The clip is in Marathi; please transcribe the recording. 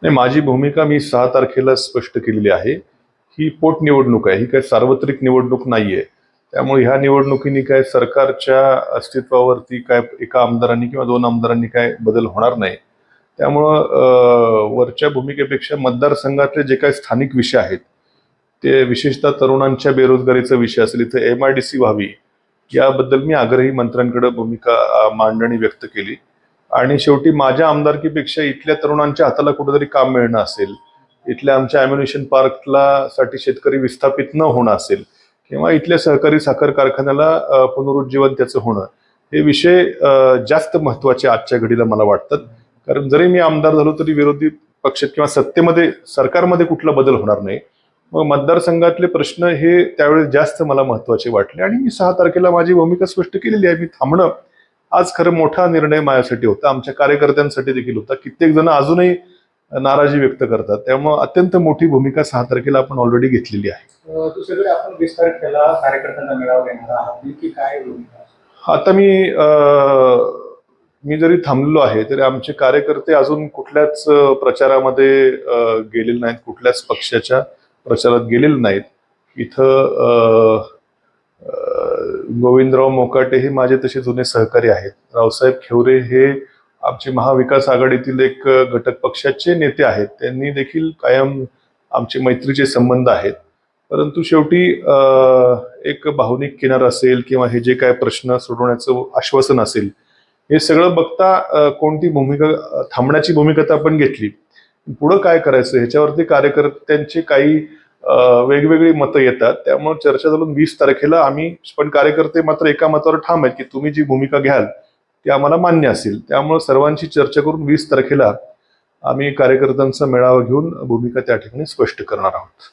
नाही, माझी भूमिका मी 6 तारखेला स्पष्ट केलेली आहे. ही पोटनिवडणूक आहे, ही काही सार्वत्रिक निवडणूक नाहीये. त्यामुळे ह्या निवडणुकीने काय सरकारच्या अस्तित्वावरती काय एका आमदारांनी किंवा 2 आमदारांनी काय बदल होणार नाही. त्यामुळं वरच्या भूमिकेपेक्षा मतदारसंघातले जे काही स्थानिक विषय आहेत, ते विशेषतः तरुणांच्या बेरोजगारीचा विषय असेल, इथे MIDC व्हावी याबद्दल मी आग्रही मंत्र्यांकडे भूमिका मांडणी व्यक्त केली. आणि शेवटी माझ्या आमदारकीपेक्षा इथल्या तरुणांच्या हाताला कुठेतरी काम मिळणं असेल, इथल्या आमच्या ॲम्युनिशन पार्कला साठी शेतकरी विस्थापित न होणं असेल, किंवा इथल्या सहकारी साखर कारखान्याला पुनरुज्जीवन त्याचं होणं, हे विषय जास्त महत्वाचे आजच्या घडीला मला वाटतात. कारण जरी मी आमदार झालो तरी विरोधी पक्षात किंवा सत्तेमध्ये सरकारमध्ये कुठला बदल होणार नाही. मग मतदारसंघातले प्रश्न हे त्यावेळेस जास्त मला महत्वाचे वाटले आणि मी 6 तारखेला माझी भूमिका स्पष्ट केलेली आहे. मी थांबणं आज खरं मोठा निर्णय माझ्यासाठी होता, आमच्या कार्यकर्त्यांसाठी देखील होता. कित्येक जण अजूनही नाराजी व्यक्त करतात. त्यामुळे अत्यंत मोठी भूमिका 6 तारखेला आपण ऑलरेडी घेतलेली आहे. दुसरीकडे आपण 20 तारखेला कार्यकर्त्यांना मेळावा घेणार आहात, की काय भूमिका? आता मी जरी थांबलेलो आहे तरी आमचे कार्यकर्ते अजून कुठल्याच प्रचारामध्ये गेलेले नाहीत, कुठल्याच पक्षाच्या प्रचारात गेलेले नाहीत. इथं गोविंदराव मोकाटे हे माझे तसे जुने सहकारी आहेत. रावसाहेब खैरे हे आमचे महाविकास आघाडीतील एक घटक पक्षाचे नेते आहेत. त्यांनी देखील कायम आमचे मैत्रीचे संबंध आहेत. परंतु शेवटी एक भावनिक किनार असेल किंवा हे जे काय प्रश्न सोडवण्याचं आश्वासन असेल, हे सगळं बघता कोणती भूमिका, थांबण्याची भूमिका तर आपण घेतली. पुढं काय करायचं ह्याच्यावरती कार्यकर्त्यांची काही वेगवेगळी मतं येतात. त्यामुळे चर्चा झाली 20 तारखेला आम्ही, पण कार्यकर्ते मात्र एका मतावर ठाम आहेत की तुम्ही जी भूमिका घ्याल ती आम्हाला मान्य असेल. त्यामुळे सर्वांची चर्चा करून 20 तारखेला आम्ही कार्यकर्त्यांचा मेळावा घेऊन भूमिका त्या ठिकाणी स्पष्ट करणार आहोत.